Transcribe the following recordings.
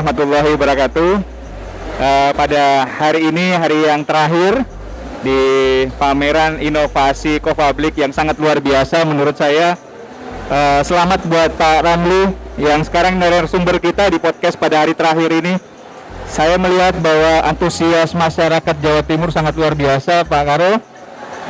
warahmatullahi wabarakatuh. Pada hari ini, hari yang terakhir di pameran inovasi Copublic yang sangat luar biasa menurut saya. Selamat buat Pak Ramli yang sekarang narasumber kita di podcast pada hari terakhir ini. Saya melihat bahwa antusias masyarakat Jawa Timur sangat luar biasa, Pak Karo.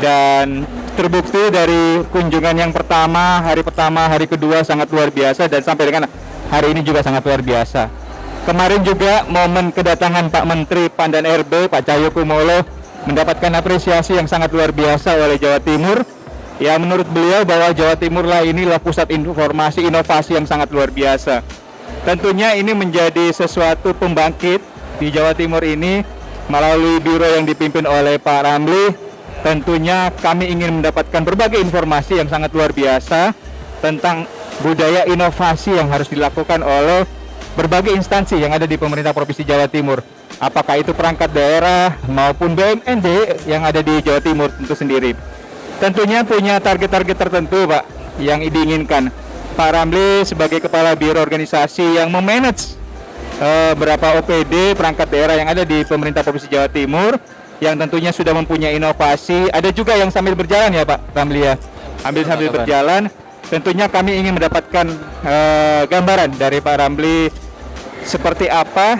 Dan terbukti dari kunjungan yang pertama, hari kedua sangat luar biasa, dan sampai dengan hari ini juga sangat luar biasa. Kemarin juga momen kedatangan Pak Menteri PAN dan RB, Pak Cahyokumolo, mendapatkan apresiasi yang sangat luar biasa oleh Jawa Timur. Ya, menurut beliau bahwa Jawa Timur lah inilah pusat informasi inovasi yang sangat luar biasa. Tentunya ini menjadi sesuatu pembangkit di Jawa Timur ini melalui biro yang dipimpin oleh Pak Ramli. Tentunya kami ingin mendapatkan berbagai informasi yang sangat luar biasa tentang budaya inovasi yang harus dilakukan oleh berbagai instansi yang ada di pemerintah Provinsi Jawa Timur. Apakah itu perangkat daerah maupun BUMN yang ada di Jawa Timur tentu sendiri. Tentunya punya target-target tertentu, Pak, yang diinginkan. Pak Ramli sebagai Kepala Biro Organisasi yang memanage berapa OPD perangkat daerah yang ada di pemerintah Provinsi Jawa Timur, yang tentunya sudah mempunyai inovasi. Ada juga yang sambil berjalan ya Pak Ramli ya, sambil berjalan. Tentunya kami ingin mendapatkan gambaran dari Pak Ramli seperti apa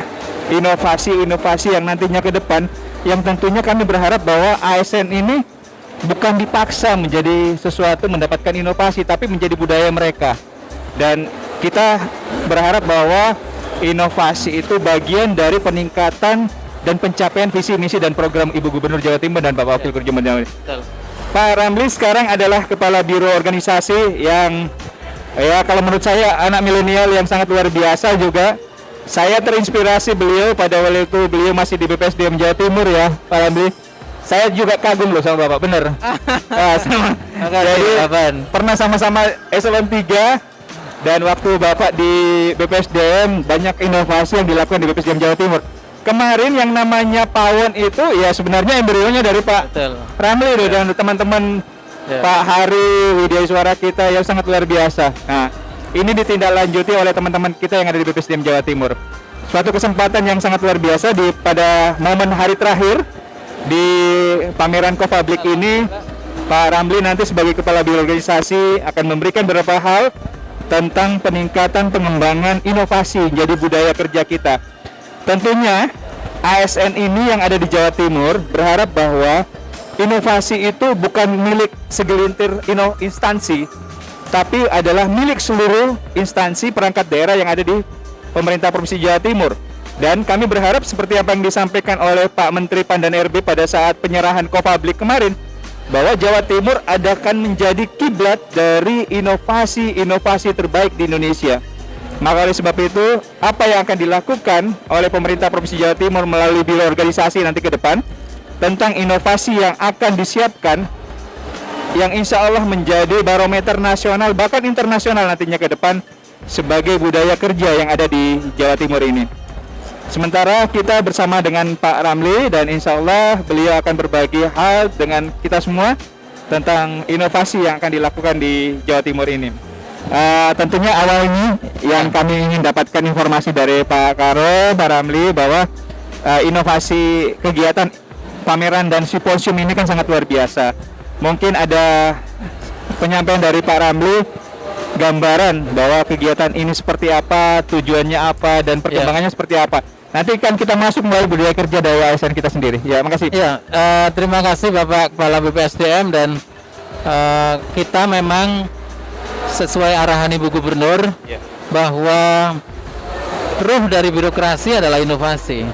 inovasi-inovasi yang nantinya ke depan, yang tentunya kami berharap bahwa ASN ini bukan dipaksa menjadi sesuatu mendapatkan inovasi, tapi menjadi budaya mereka. Dan kita berharap bahwa inovasi itu bagian dari peningkatan dan pencapaian visi misi dan program Ibu Gubernur Jawa Timur dan Bapak Wakil Gubernur Jawa Timur. Pak Ramli sekarang adalah Kepala Biro Organisasi yang ya kalau menurut saya anak milenial yang sangat luar biasa juga. Saya terinspirasi beliau pada waktu itu beliau masih di BPSDM Jawa Timur ya Pak Ramli. Saya juga kagum loh sama Bapak, bener. Jadi pernah sama-sama eselon 3 dan waktu Bapak di BPSDM banyak inovasi yang dilakukan di BPSDM Jawa Timur. Kemarin yang namanya Pawon itu ya sebenarnya embrionya dari Pak Ramli dan teman-teman Pak Hari Widya Suara kita yang sangat luar biasa. Nah, ini ditindaklanjuti oleh teman-teman kita yang ada di BPSDM Jawa Timur. Suatu kesempatan yang sangat luar biasa pada momen hari terakhir di pameran Copublic ini. Pak Ramli nanti sebagai Kepala Biro Organisasi akan memberikan beberapa hal tentang peningkatan pengembangan inovasi jadi budaya kerja kita. Tentunya ASN ini yang ada di Jawa Timur berharap bahwa inovasi itu bukan milik segelintir instansi, tapi adalah milik seluruh instansi perangkat daerah yang ada di pemerintah Provinsi Jawa Timur. Dan kami berharap seperti apa yang disampaikan oleh Pak Menteri PAN dan RB pada saat penyerahan Copublic kemarin, bahwa Jawa Timur akan menjadi kiblat dari inovasi-inovasi terbaik di Indonesia. Maka oleh sebab itu, apa yang akan dilakukan oleh pemerintah Provinsi Jawa Timur melalui biro organisasi nanti ke depan tentang inovasi yang akan disiapkan, yang insya Allah menjadi barometer nasional bahkan internasional nantinya ke depan sebagai budaya kerja yang ada di Jawa Timur ini. Sementara kita bersama dengan Pak Ramli dan insya Allah beliau akan berbagi hal dengan kita semua tentang inovasi yang akan dilakukan di Jawa Timur ini. Tentunya awalnya yang kami ingin dapatkan informasi dari Pak Karo, Pak Ramli bahwa inovasi kegiatan pameran dan simposium ini kan sangat luar biasa. Mungkin ada penyampaian dari Pak Ramli, gambaran bahwa kegiatan ini seperti apa, tujuannya apa, dan perkembangannya seperti apa. Nanti kan kita masuk melalui budaya kerja dari ASN kita sendiri. Ya, makasih. Ya, terima kasih Bapak Kepala BPSDM dan kita memang sesuai arahan Ibu Gubernur bahwa ruh dari birokrasi adalah inovasi.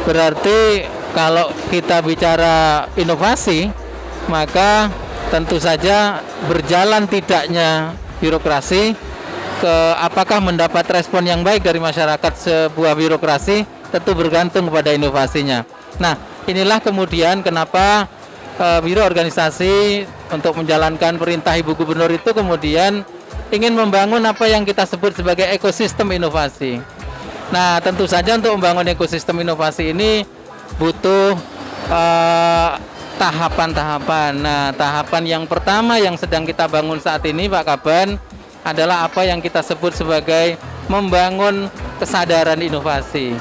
Berarti kalau kita bicara inovasi, maka tentu saja berjalan tidaknya birokrasi apakah mendapat respon yang baik dari masyarakat sebuah birokrasi tentu bergantung kepada inovasinya. Nah, inilah kemudian kenapa Biro Organisasi untuk menjalankan perintah Ibu Gubernur itu kemudian ingin membangun apa yang kita sebut sebagai ekosistem inovasi. Nah, tentu saja untuk membangun ekosistem inovasi ini butuh tahapan-tahapan. Nah, tahapan yang pertama yang sedang kita bangun saat ini, Pak Kaban, adalah apa yang kita sebut sebagai membangun kesadaran inovasi.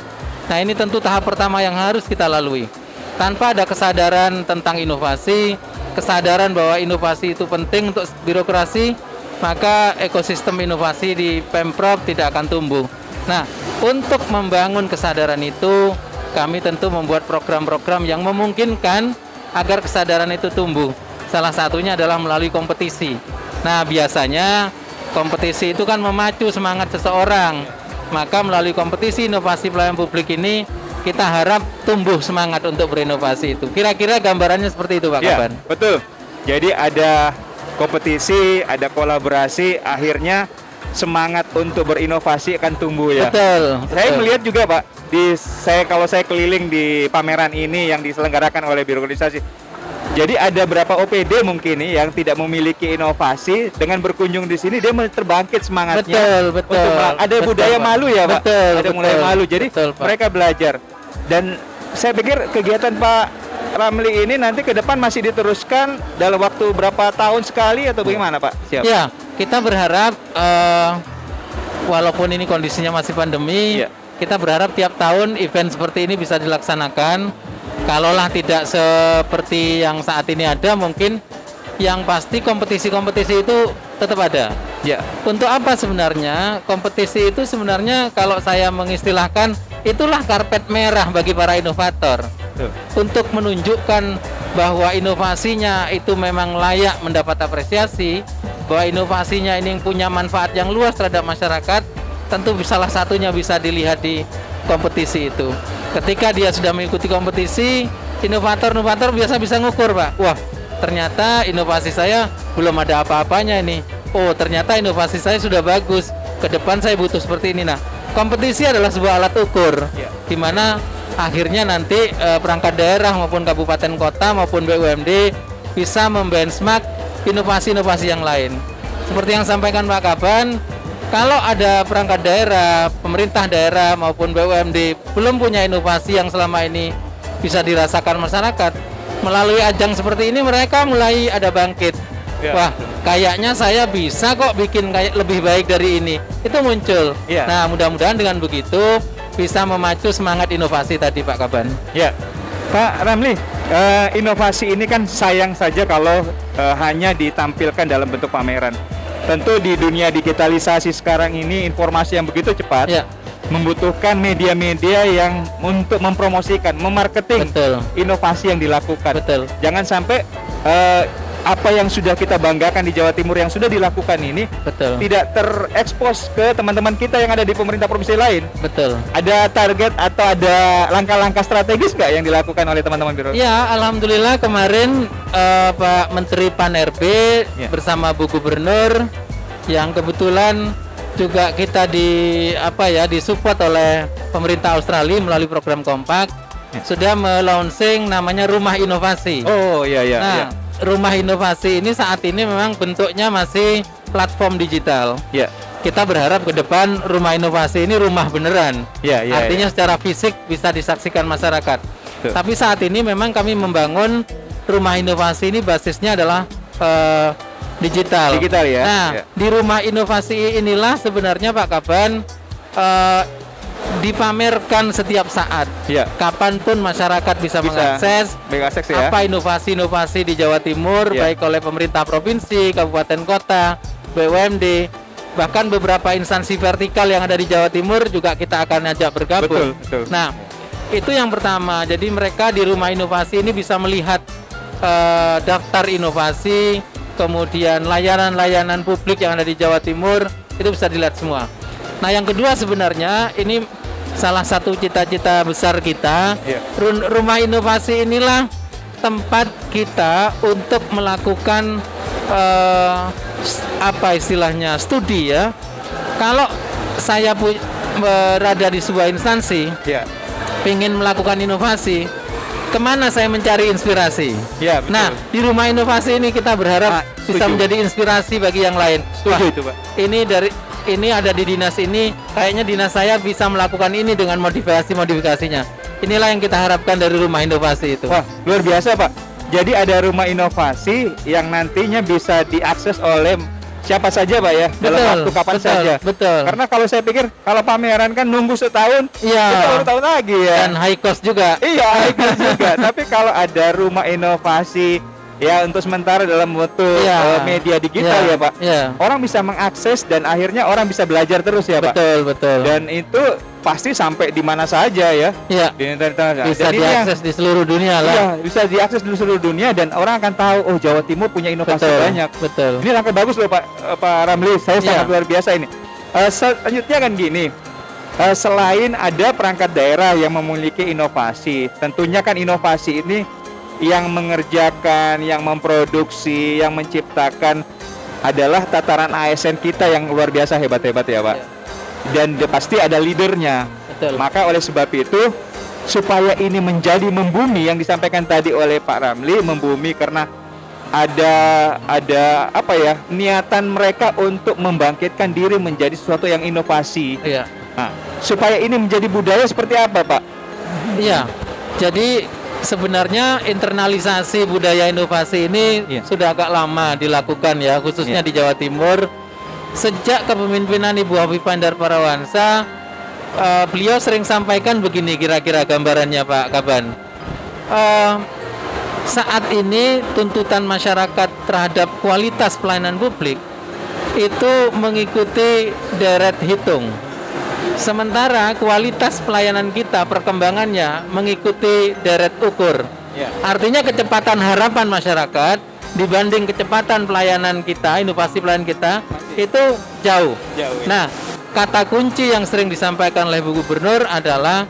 Nah, ini tentu tahap pertama yang harus kita lalui. Tanpa ada kesadaran tentang inovasi, kesadaran bahwa inovasi itu penting untuk birokrasi, maka ekosistem inovasi di Pemprov tidak akan tumbuh. Nah, untuk membangun kesadaran itu, kami tentu membuat program-program yang memungkinkan agar kesadaran itu tumbuh. Salah satunya adalah melalui kompetisi. Nah, biasanya kompetisi itu kan memacu semangat seseorang. Maka melalui kompetisi inovasi pelayanan publik ini, kita harap tumbuh semangat untuk berinovasi itu. Kira-kira gambarannya seperti itu, Pak Kaban. Betul. Jadi ada kompetisi, ada kolaborasi, akhirnya semangat untuk berinovasi akan tumbuh ya. Betul. Saya melihat juga Pak, kalau saya keliling di pameran ini yang diselenggarakan oleh birokrasi. Jadi ada berapa OPD mungkin nih yang tidak memiliki inovasi, dengan berkunjung di sini dia terbangkit semangatnya. Betul. Ada budaya malu ya Pak. Ada mulai malu. Jadi betul, mereka belajar. Dan saya pikir kegiatan Pak Ramli ini nanti ke depan masih diteruskan dalam waktu berapa tahun sekali atau bagaimana Pak? Siap. Ya, kita berharap walaupun ini kondisinya masih pandemi, kita berharap tiap tahun event seperti ini bisa dilaksanakan. Kalaulah tidak seperti yang saat ini ada, mungkin yang pasti kompetisi-kompetisi itu tetap ada. Ya. Untuk apa sebenarnya? Kompetisi itu sebenarnya kalau saya mengistilahkan, itulah karpet merah bagi para inovator. Untuk menunjukkan bahwa inovasinya itu memang layak mendapat apresiasi, bahwa inovasinya ini punya manfaat yang luas terhadap masyarakat, tentu salah satunya bisa dilihat di kompetisi itu. Ketika dia sudah mengikuti kompetisi, inovator-inovator biasa bisa ngukur, Pak. Wah, ternyata inovasi saya belum ada apa-apanya ini. Oh, ternyata inovasi saya sudah bagus. Ke depan saya butuh seperti ini. Nah, kompetisi adalah sebuah alat ukur, di mana akhirnya nanti perangkat daerah maupun kabupaten kota maupun BUMD bisa membenchmark inovasi-inovasi yang lain. Seperti yang sampaikan Pak Kaban, kalau ada perangkat daerah, pemerintah daerah maupun BUMD belum punya inovasi yang selama ini bisa dirasakan masyarakat, melalui ajang seperti ini mereka mulai ada bangkit. Wah, kayaknya saya bisa kok bikin kayak lebih baik dari ini. Itu muncul. Nah, mudah-mudahan dengan begitu bisa memacu semangat inovasi tadi, Pak Kaban. Ya, Pak Ramli, inovasi ini kan sayang saja kalau hanya ditampilkan dalam bentuk pameran. Tentu di dunia digitalisasi sekarang ini informasi yang begitu cepat membutuhkan media-media yang untuk mempromosikan, memarketing inovasi yang dilakukan. Jangan sampai apa yang sudah kita banggakan di Jawa Timur yang sudah dilakukan ini tidak terekspos ke teman-teman kita yang ada di pemerintah provinsi lain. Ada target atau ada langkah-langkah strategis nggak yang dilakukan oleh teman-teman biro? Ya, alhamdulillah kemarin Pak Menteri Pan-RB bersama Bu Gubernur yang kebetulan juga kita disupport oleh pemerintah Australia melalui program Kompak sudah melaunching namanya Rumah Inovasi. Oh iya. Nah, Rumah Inovasi ini saat ini memang bentuknya masih platform digital. Kita berharap ke depan Rumah Inovasi ini rumah beneran. Artinya secara fisik bisa disaksikan masyarakat. Tapi saat ini memang kami membangun Rumah Inovasi ini basisnya adalah digital ya. Nah, di Rumah Inovasi inilah sebenarnya Pak Kaban dipamerkan setiap saat. Kapanpun masyarakat bisa mengakses apa inovasi-inovasi di Jawa Timur, baik oleh pemerintah provinsi, kabupaten kota, BUMD, bahkan beberapa instansi vertikal yang ada di Jawa Timur juga kita akan ajak bergabung. Nah, itu yang pertama. Jadi mereka di Rumah Inovasi ini bisa melihat daftar inovasi, kemudian layanan-layanan publik yang ada di Jawa Timur, itu bisa dilihat semua. Nah, yang kedua sebenarnya ini salah satu cita-cita besar kita. Rumah Inovasi inilah tempat kita untuk melakukan studi ya. Kalau saya berada di sebuah instansi, ingin melakukan inovasi, kemana saya mencari inspirasi? Nah, di Rumah Inovasi ini kita berharap bisa menjadi inspirasi bagi yang lain. Itu, Pak. Ini ada di dinas ini, kayaknya dinas saya bisa melakukan ini dengan modifikasinya. Inilah yang kita harapkan dari Rumah Inovasi itu. Wah, luar biasa Pak. Jadi ada Rumah Inovasi yang nantinya bisa diakses oleh siapa saja Pak ya, dalam Betul, waktu kapan betul, saja. betul. Karena kalau saya pikir kalau pameran kan nunggu setahun, Iya. kita baru tahu lagi ya. Dan high cost juga. Iya, itu juga. Tapi kalau ada rumah inovasi ya untuk sementara dalam bentuk Iya. media digital Iya, ya Pak, iya. orang bisa mengakses dan akhirnya orang bisa belajar terus ya Pak. Betul, betul. Dan itu pasti sampai di mana saja ya. Iya. Di internet. Bisa Dan ini yang- diakses di seluruh dunia lah. Iya, bisa diakses di seluruh dunia dan orang akan tahu oh Jawa Timur punya inovasi Betul, banyak. betul. Ini langkah bagus loh Pak Ramli, saya Iya. sangat luar biasa ini. Selanjutnya kan gini, selain ada perangkat daerah yang memiliki inovasi, tentunya kan inovasi ini yang mengerjakan, yang memproduksi, yang menciptakan adalah tataran ASN kita yang luar biasa hebat-hebat ya Pak. Iya. Dan pasti ada leadernya. Betul. Maka oleh sebab itu supaya ini menjadi membumi yang disampaikan tadi oleh Pak Ramli, membumi karena ada apa ya, niatan mereka untuk membangkitkan diri menjadi sesuatu yang inovasi. Iya. Nah, supaya ini menjadi budaya seperti apa Pak? Iya. Jadi sebenarnya internalisasi budaya inovasi ini Iya. sudah agak lama dilakukan ya, khususnya Iya. di Jawa Timur. Sejak kepemimpinan Ibu Hovifah Indar Parawansa, beliau sering sampaikan begini kira-kira gambarannya Pak Kaban. Saat ini tuntutan masyarakat terhadap kualitas pelayanan publik itu mengikuti deret hitung. Sementara kualitas pelayanan kita, perkembangannya mengikuti deret ukur. Ya. Artinya kecepatan harapan masyarakat dibanding kecepatan pelayanan kita, inovasi pelayanan kita itu jauh. Jauh, ya. Nah, kata kunci yang sering disampaikan oleh Bu Gubernur adalah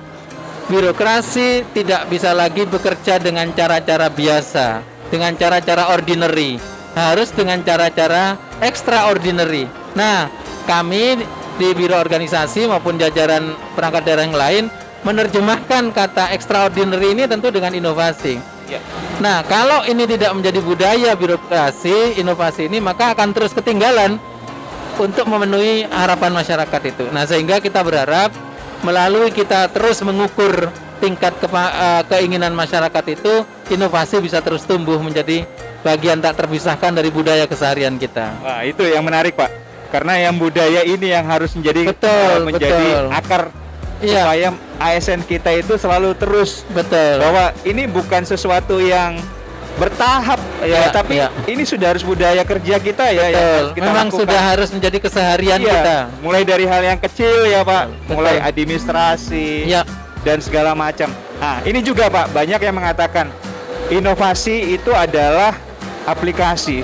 birokrasi tidak bisa lagi bekerja dengan cara-cara biasa, dengan cara-cara ordinary, harus dengan cara-cara extraordinary. Nah, kami di Biro Organisasi maupun jajaran perangkat daerah yang lain menerjemahkan kata extraordinary ini tentu dengan inovasi. Ya. Nah, kalau ini tidak menjadi budaya birokrasi, inovasi ini, maka akan terus ketinggalan untuk memenuhi harapan masyarakat itu. Nah, sehingga kita berharap melalui kita terus mengukur tingkat keinginan masyarakat itu, inovasi bisa terus tumbuh menjadi bagian tak terpisahkan dari budaya keseharian kita. Wah, itu yang menarik Pak. Karena yang budaya ini yang harus menjadi Betul, menjadi betul. akar Iya. supaya ASN kita itu selalu terus Betul. bahwa ini bukan sesuatu yang bertahap ya, Iya, tapi iya. ini sudah harus budaya kerja kita ya yang Betul. harus kita Memang lakukan. sudah harus menjadi keseharian Iya, kita. mulai dari hal yang kecil ya Pak, Betul. mulai administrasi Ya. dan segala macam. Nah, ini juga Pak, banyak yang mengatakan inovasi itu adalah aplikasi.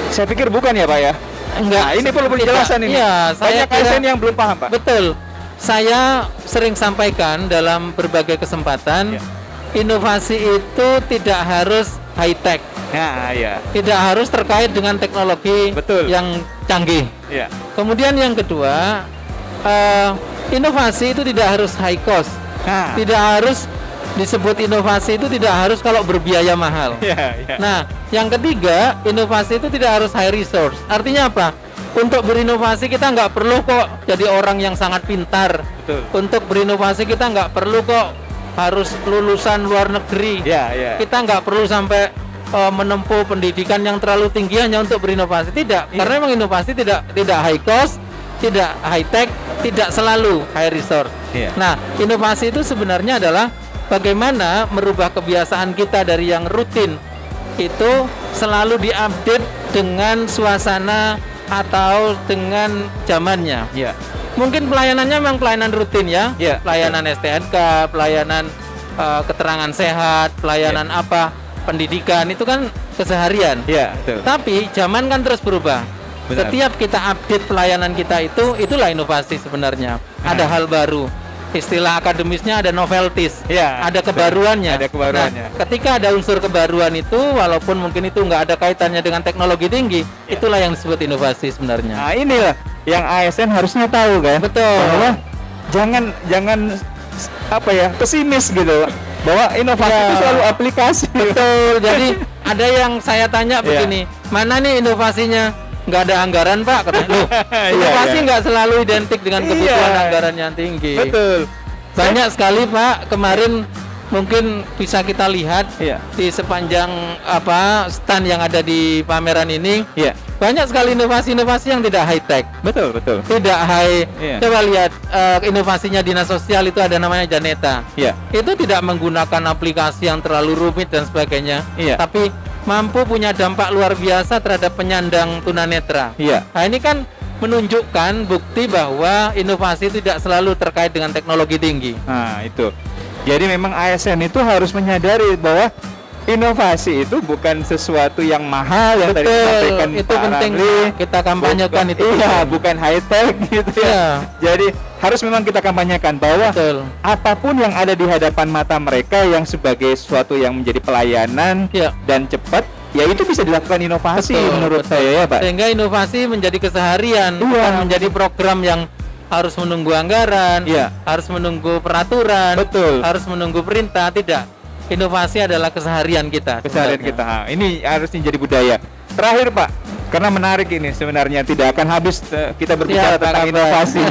Saya pikir bukan ya Pak ya? Enggak. Nah, ini perlu penjelasan ini. Iya, saya Banyak kira- ASN yang belum paham Pak. Betul. Saya sering sampaikan dalam berbagai kesempatan, Ya. inovasi itu tidak harus high tech, Nah, ya. tidak harus terkait dengan teknologi Betul. yang canggih. Ya. Kemudian yang kedua, inovasi itu tidak harus high cost, Nah. tidak harus disebut inovasi itu tidak harus kalau berbiaya mahal. Ya, ya. Nah, yang ketiga, inovasi itu tidak harus high resource. Artinya apa? Untuk berinovasi kita nggak perlu kok jadi orang yang sangat pintar. Betul. Untuk berinovasi kita nggak perlu kok harus lulusan luar negeri. Ya, ya. Kita nggak perlu sampai menempuh pendidikan yang terlalu tinggi hanya untuk berinovasi. Tidak, Iya. karena memang inovasi tidak high cost, tidak high tech, tidak selalu high resource. Iya. Nah, inovasi itu sebenarnya adalah bagaimana merubah kebiasaan kita dari yang rutin itu selalu diupdate dengan suasana atau dengan zamannya. Ya. Mungkin pelayanannya memang pelayanan rutin ya, Iya. pelayanan STNK, pelayanan keterangan sehat, pelayanan apa, pendidikan itu kan keseharian. Ya, betul. Tapi zaman kan terus berubah. Benar. Setiap kita update pelayanan kita itulah inovasi sebenarnya. Ada hal baru. Istilah akademisnya ada novelties, Ya, ada betul. kebaruannya. Ada kebaruannya. Nah, ketika ada unsur kebaruan itu, walaupun mungkin itu nggak ada kaitannya dengan teknologi tinggi, Ya. itulah yang disebut inovasi sebenarnya. Nah, inilah yang ASN harusnya tahu kan. Betul. Bahwa jangan apa ya, pesimis gitu. Bahwa inovasi Ya. itu selalu aplikasi. Betul. Jadi ada yang saya tanya Ya. begini, mana nih inovasinya? Nggak ada anggaran Pak. Katanya, loh, Iya, inovasi iya. nggak selalu identik dengan kebutuhan Iya. anggaran yang tinggi. Betul. Banyak sekali Pak. Kemarin mungkin bisa kita lihat Iya. di sepanjang stand yang ada di pameran ini. Iya. banyak sekali inovasi-inovasi yang tidak high tech, Betul. tidak high. Iya. Coba lihat inovasinya dinas sosial itu ada namanya Janeta. Iya. Itu tidak menggunakan aplikasi yang terlalu rumit dan sebagainya, Iya. tapi mampu punya dampak luar biasa terhadap penyandang tunanetra. Iya. Nah, ini kan menunjukkan bukti bahwa inovasi tidak selalu terkait dengan teknologi tinggi. Nah, itu. Jadi memang ASN itu harus menyadari bahwa inovasi itu bukan sesuatu yang mahal yang tadi disampaikan itu Pak penting Ramli. kita kampanyekan itu. Iya, bukan high tech gitu ya. Iya. Jadi harus memang kita kampanyekan bahwa Betul. apapun yang ada di hadapan mata mereka yang sebagai sesuatu yang menjadi pelayanan Iya. dan cepat, ya itu bisa dilakukan inovasi menurut saya ya, Pak. Sehingga inovasi menjadi keseharian, Iya. bukan menjadi program yang harus menunggu anggaran, Iya. harus menunggu peraturan, Betul. harus menunggu perintah. Tidak. Inovasi adalah keseharian kita. Keseharian sebenarnya. kita. Ini harusnya jadi budaya. Terakhir, Pak, karena menarik ini sebenarnya tidak akan habis kita berbicara Iya, Pak tentang Kabar. inovasi.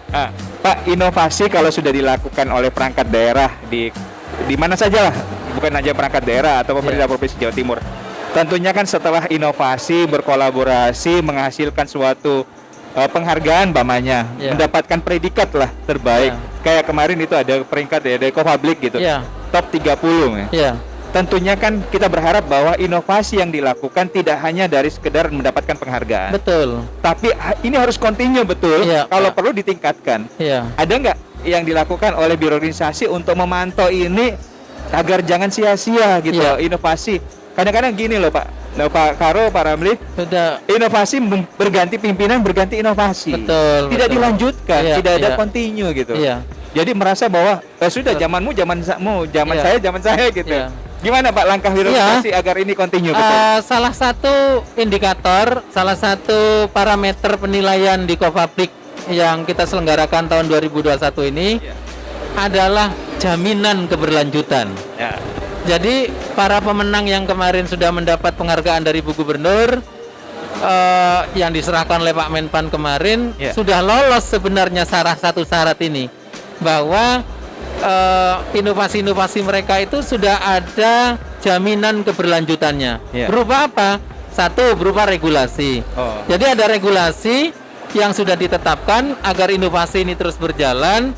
Ah, Pak, inovasi kalau sudah dilakukan oleh perangkat daerah di mana saja lah, bukan aja perangkat daerah atau pemerintah Provinsi Jawa Timur. Tentunya kan setelah inovasi berkolaborasi menghasilkan suatu penghargaan bamanya, Iya. mendapatkan predikat lah terbaik. Iya. Kayak kemarin itu ada peringkat ya dari Copublic gitu. Iya. Top 30 ya. Iya. Tentunya kan kita berharap bahwa inovasi yang dilakukan tidak hanya dari sekedar mendapatkan penghargaan, Betul. tapi ini harus continue betul. Iya, Kalau Pak. perlu ditingkatkan. Iya. Ada nggak yang dilakukan oleh biro organisasi untuk memantau ini agar jangan sia-sia gitu Iya. inovasi? Kadang-kadang gini loh Pak, nah, Pak Karo, Pak Ramli, Sudah. inovasi berganti pimpinan, berganti inovasi. Betul, Tidak betul. dilanjutkan, Iya, tidak ada iya. continue gitu. Iya. Jadi merasa bahwa sudah Betul. zamanmu, zaman Iya. saya, zaman saya gitu. Iya. Gimana Pak langkah birokrasi agar ini continue betul? Salah satu indikator, salah satu parameter penilaian di Copublic yang kita selenggarakan tahun 2021 ini Iya. adalah jaminan keberlanjutan. Ya. Jadi para pemenang yang kemarin sudah mendapat penghargaan dari Bu Gubernur yang diserahkan oleh Pak Menpan kemarin Ya. sudah lolos sebenarnya satu syarat ini, bahwa inovasi-inovasi mereka itu sudah ada jaminan keberlanjutannya. Ya. Berupa apa? Satu, berupa regulasi. Oh. Jadi ada regulasi yang sudah ditetapkan agar inovasi ini terus berjalan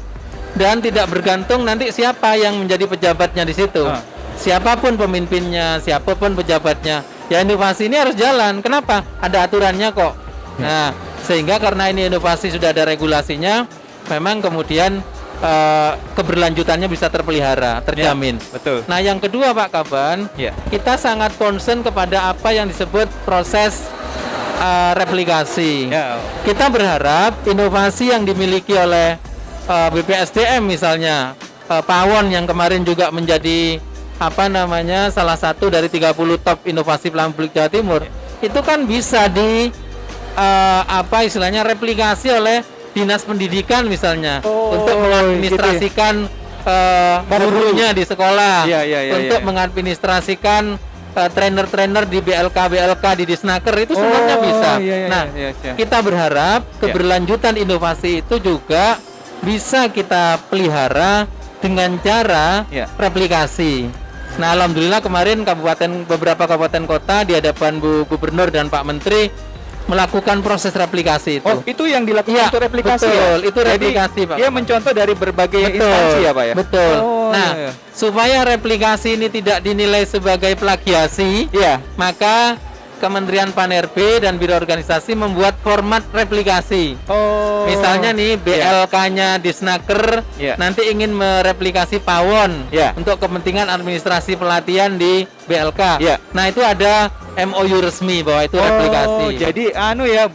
dan tidak bergantung nanti siapa yang menjadi pejabatnya di situ. Siapapun pemimpinnya, siapapun pejabatnya, ya inovasi ini harus jalan. Kenapa? Ada aturannya kok. Nah, sehingga karena ini inovasi sudah ada regulasinya, memang kemudian keberlanjutannya bisa terpelihara, terjamin. Ya, betul. Nah, yang kedua Pak Kaban, Ya. kita sangat concern kepada apa yang disebut proses replikasi. Ya. Kita berharap inovasi yang dimiliki oleh BPSDM misalnya, Pawon yang kemarin juga menjadi salah satu dari 30 top inovasi pelayanan publik Jawa Timur, itu kan bisa di replikasi oleh Dinas Pendidikan misalnya, untuk mengadministrasikan gurunya di sekolah, untuk mengadministrasikan trainer-trainer di BLK di Disnaker, itu semuanya bisa. Kita berharap keberlanjutan inovasi itu juga bisa kita pelihara dengan cara replikasi. Nah, alhamdulillah kemarin beberapa kabupaten kota di hadapan Bu Gubernur dan Pak Menteri melakukan proses replikasi itu. Oh, itu yang dilakukan untuk replikasi. Betul, ya? itu replikasi, Jadi, Pak. dia mencontoh dari berbagai instansi ya, Pak ya. Betul. Oh, Nah, iya. supaya replikasi ini tidak dinilai sebagai plagiasi, Iya. maka Kementerian Pan-RB dan Biro Organisasi membuat format replikasi. Oh. Misalnya nih BLK-nya Disnaker nanti ingin mereplikasi Pawon untuk kepentingan administrasi pelatihan di BLK. Nah, itu ada MOU resmi bahwa itu replikasi. Jadi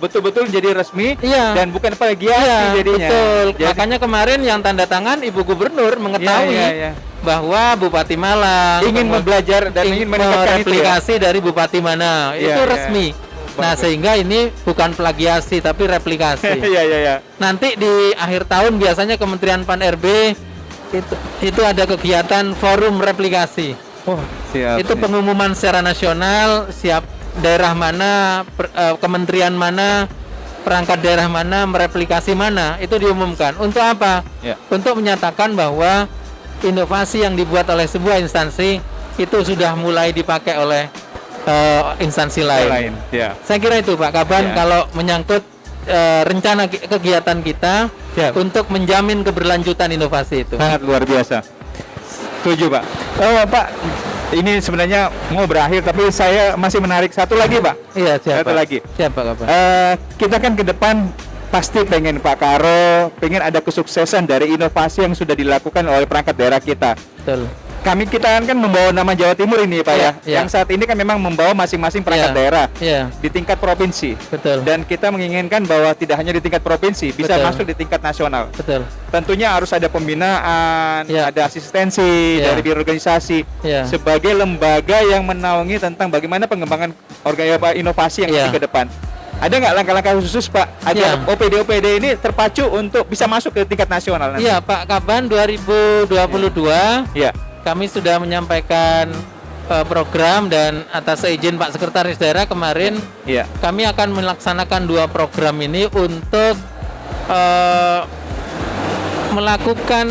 betul-betul jadi resmi dan bukan plagiasi jadinya. Betul. Jadi, makanya kemarin yang tanda tangan Ibu Gubernur mengetahui bahwa Bupati Malang ingin belajar dan ingin meningkatkan replikasi dari Bupati mana. Itu resmi. Nah, sehingga ini bukan plagiasi tapi replikasi. Nanti di akhir tahun biasanya Kementerian Pan-RB itu ada kegiatan forum replikasi. siap. Itu pengumuman secara nasional, siap daerah mana, kementerian mana, perangkat daerah mana, mereplikasi mana, itu diumumkan. Untuk apa? Untuk menyatakan bahwa inovasi yang dibuat oleh sebuah instansi itu sudah mulai dipakai oleh instansi lain. Ya. Saya kira itu Pak Kaban Ya. kalau menyangkut rencana kegiatan kita untuk menjamin keberlanjutan inovasi itu. Sangat luar biasa. Setuju Pak. Pak, ini sebenarnya mau berakhir tapi saya masih menarik satu lagi Pak. Iya, siap. Satu lagi. Siap Pak Kaban. Kita kan ke depan pasti pengen Pak Karo, pengen ada kesuksesan dari inovasi yang sudah dilakukan oleh perangkat daerah kita. Betul. Kita kan membawa nama Jawa Timur ini Pak Iya, ya. iya. Yang saat ini kan memang membawa masing-masing perangkat Iya, daerah iya. di tingkat provinsi. Betul. Dan kita menginginkan bahwa tidak hanya di tingkat provinsi, bisa Betul. masuk di tingkat nasional. Betul. Tentunya harus ada pembinaan, Iya. ada asistensi Iya. dari birorganisasi Iya. sebagai lembaga yang menaungi tentang bagaimana pengembangan inovasi yang Iya. ke depan. Ada nggak langkah-langkah khusus Pak agar Iya. OPD ini terpacu untuk bisa masuk ke tingkat nasional nanti? Iya Pak Kaban 2022 Iya. kami sudah menyampaikan program dan atas izin Pak Sekretaris Daerah kemarin Iya. kami akan melaksanakan 2 program ini untuk melakukan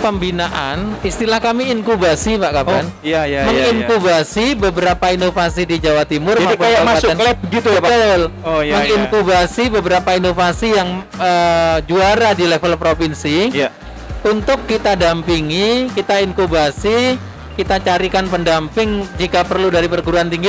pembinaan, istilah kami inkubasi Pak Kaban. Iya. Menginkubasi beberapa inovasi di Jawa Timur Jadi maupun kayak masuk kabupaten. lab gitu ya Pak? Betul. Oh, iya, Menginkubasi beberapa inovasi yang juara di level provinsi. Iya. Untuk kita dampingi, kita inkubasi, kita carikan pendamping jika perlu dari perguruan tinggi.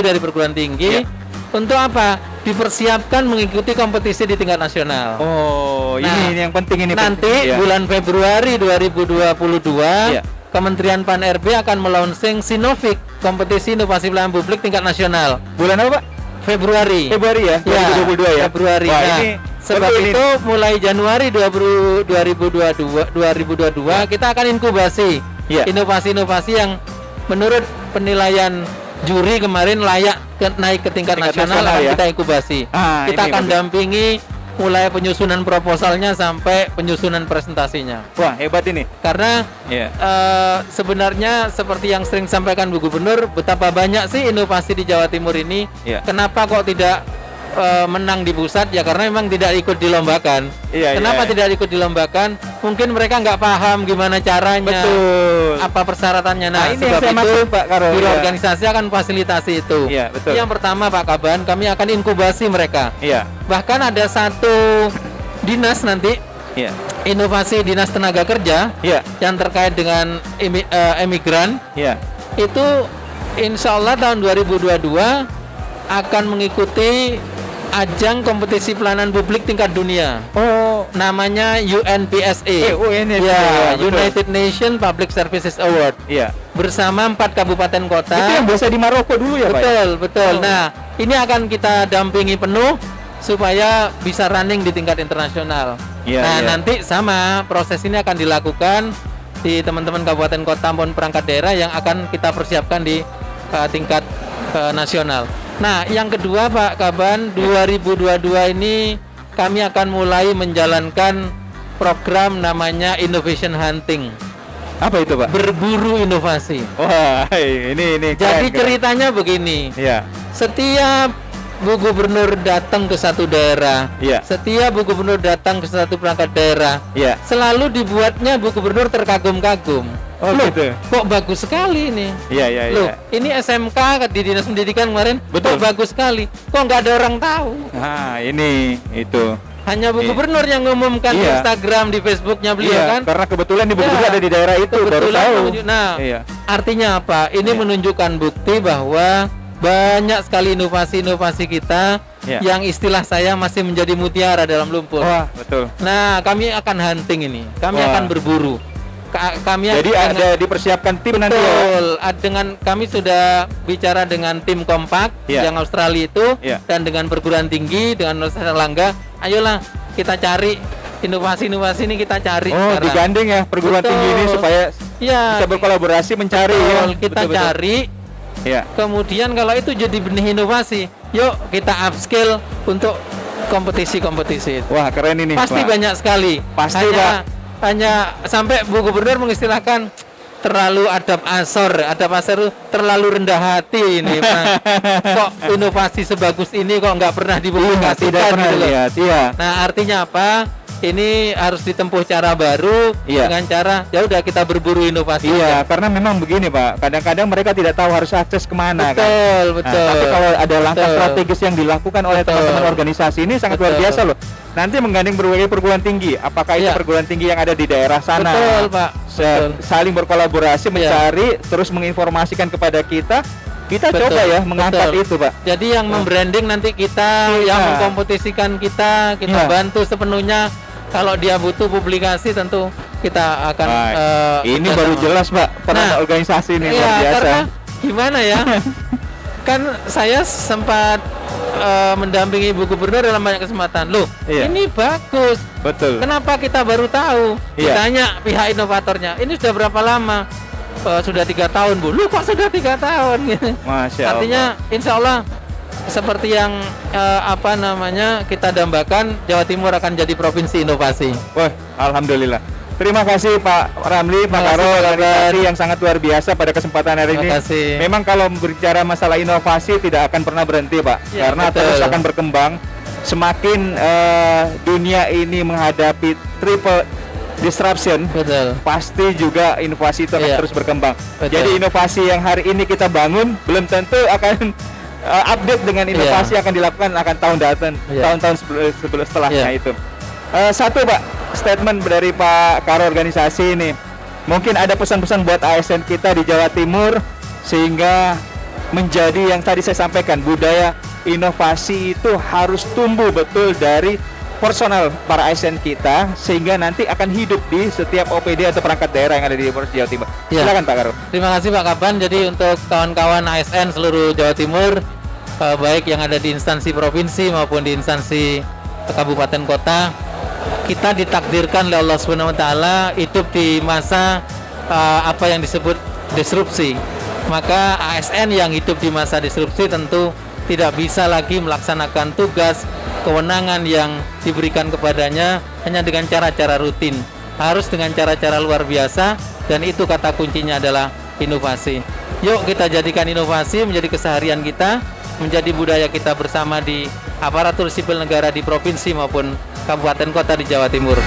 Iya. Untuk apa? Dipersiapkan mengikuti kompetisi di tingkat nasional. Oh, Nah, ini yang penting ini. Nanti Iya. bulan Februari 2022, Iya. Kementerian Pan-RB akan melaunching Sinovik, kompetisi inovasi pelayanan publik tingkat nasional. Bulan apa Pak? Februari. Februari ya, 2022 ya. Februari. Wah, Nah, ini sebab tentu ini- itu mulai Januari 2022 kita akan inkubasi Iya. inovasi-inovasi yang menurut penilaian juri kemarin layak naik ke tingkat nasional akan ya. kita inkubasi. Ah, Kita ini akan bagus. dampingi mulai penyusunan proposalnya sampai penyusunan presentasinya. Wah, hebat ini. Karena Iya. sebenarnya seperti yang sering disampaikan Bu Gubernur, betapa banyak sih inovasi di Jawa Timur ini. Iya. Kenapa kok tidak menang di pusat? Ya karena memang tidak ikut dilombakan. Iya, Kenapa iya. tidak ikut dilombakan? Mungkin mereka nggak paham gimana caranya, Betul. apa persyaratannya. Nah, Nah, ini yang sebab saya itu maksud, Pak Karo. biro Iya. organisasi akan fasilitasi itu. Iya, betul. Yang pertama Pak Kaban, kami akan inkubasi mereka. Iya. Bahkan ada satu dinas nanti, Iya. inovasi dinas tenaga kerja Iya. yang terkait dengan emigran, Iya. itu insya Allah tahun 2022 akan mengikuti ajang kompetisi pelayanan publik tingkat dunia. Oh, Namanya UNPSA. UNPSA, Ya, betul. United Nations Public Services Award. Iya. Bersama 4 kabupaten kota. Itu yang biasa di Maroko dulu ya, Pak? Betul, betul. Oh. Nah, ini akan kita dampingi penuh supaya bisa running di tingkat internasional. Iya, Nah, iya. nanti sama proses ini akan dilakukan di teman-teman kabupaten kota maupun perangkat daerah yang akan kita persiapkan di tingkat nasional. Nah, yang kedua Pak Kaban, 2022 ini kami akan mulai menjalankan program namanya Innovation Hunting. Apa itu, Pak? Berburu inovasi. Wah, ini Jadi keren. ceritanya begini. Iya. Setiap Bu Gubernur datang ke satu daerah, Iya. setiap Bu Gubernur datang ke satu perangkat daerah, Iya. selalu dibuatnya Bu Gubernur terkagum-kagum. Oh, Loh, gitu. kok bagus sekali ini. Iya, iya, Loh, iya. ini SMK di Dinas Pendidikan kemarin, Betul. kok bagus sekali. Kok nggak ada orang tahu. Nah, ini itu. Hanya Bu Iya. Gubernur yang ngumumkan di Iya. Instagram, di Facebooknya beliau Iya, kan. karena kebetulan Ibu Ya, Gubernur ada di daerah itu, baru kebetulan tahu. Nah, Iya. artinya apa? Ini Iya. menunjukkan bukti bahwa banyak sekali inovasi-inovasi kita Iya. yang istilah saya masih menjadi mutiara dalam lumpur. Wah, betul. Nah, kami akan hunting ini. Kami Wah. akan berburu. Kami Jadi akan- ada dipersiapkan tim nanti ya, Pak? Betul. Dengan kami sudah bicara dengan tim kompak Iya. yang Australia itu Iya. dan dengan perguruan tinggi dengan Universitas Erlangga. Ayolah kita cari inovasi-inovasi ini kita cari. Oh, sekarang. digandeng ya perguruan Betul. tinggi ini supaya Ya, bisa berkolaborasi mencari ya. betul. Kita Betul-betul. cari. Ya. Kemudian kalau itu jadi benih inovasi, yuk kita upskill untuk kompetisi-kompetisi. Wah, keren ini, Pasti Pak. banyak sekali. Pasti, hanya sampai Bu Gubernur mengistilahkan terlalu adab asor itu terlalu rendah hati ini. Nah, kok inovasi sebagus ini kok nggak pernah Tidak dipublikasikan pernah gitu loh. lihat. Iya. Nah, artinya apa? ini harus ditempuh cara baru dengan cara ya udah kita berburu inovasi. Iya, karena memang begini Pak, kadang-kadang mereka tidak tahu harus akses kemana kan. Betul. Tapi kalau ada langkah strategis yang dilakukan oleh teman-teman organisasi ini sangat luar biasa loh. Nanti menggandeng berbagai perguruan tinggi, apakah itu perguruan tinggi yang ada di daerah sana. Betul Pak. Saling berkolaborasi mencari terus menginformasikan kepada kita. Kita coba ya mengangkat itu Pak. Jadi yang membranding nanti kita, yang mengkompetisikan kita bantu sepenuhnya. Kalau dia butuh publikasi tentu kita akan ini baru jelas Pak peran organisasi ini luar biasa. Karena gimana ya? Kan saya sempat mendampingi Ibu Gubernur dalam banyak kesempatan. Loh, ini bagus. Betul. Kenapa kita baru tahu? Ditanya pihak inovatornya, ini sudah berapa lama? Sudah 3 tahun Bu. Lu kok sudah 3 tahun? Masya Allah. Artinya insya Allah seperti yang kita dambakan, Jawa Timur akan jadi provinsi inovasi. Wah, alhamdulillah. Terima kasih Pak Ramli, Pak Karo, organisasi yang sangat luar biasa pada kesempatan hari ini. Memang kalau berbicara masalah inovasi tidak akan pernah berhenti Pak, karena terus akan berkembang. Semakin dunia ini menghadapi triple disruption, pasti juga inovasi itu akan terus berkembang. Jadi inovasi yang hari ini kita bangun belum tentu akan update dengan inovasi yang akan dilakukan akan tahun-tahun setelahnya itu. Satu Pak, statement dari Pak Karo organisasi ini, mungkin ada pesan-pesan buat ASN kita di Jawa Timur sehingga menjadi yang tadi saya sampaikan, budaya inovasi itu harus tumbuh betul dari personal para ASN kita sehingga nanti akan hidup di setiap OPD atau perangkat daerah yang ada di Provinsi Jawa Timur. Silakan Pak Karo. Terima kasih Pak Kaban. Jadi untuk kawan-kawan ASN seluruh Jawa Timur, baik yang ada di instansi provinsi maupun di instansi kabupaten kota, kita ditakdirkan oleh Allah Subhanahu wa taala hidup di masa apa yang disebut disrupsi. Maka ASN yang hidup di masa disrupsi tentu tidak bisa lagi melaksanakan tugas kewenangan yang diberikan kepadanya hanya dengan cara-cara rutin, harus dengan cara-cara luar biasa, dan itu kata kuncinya adalah inovasi. Yuk kita jadikan inovasi menjadi keseharian kita, menjadi budaya kita bersama di aparatur sipil negara di provinsi maupun kabupaten kota di Jawa Timur.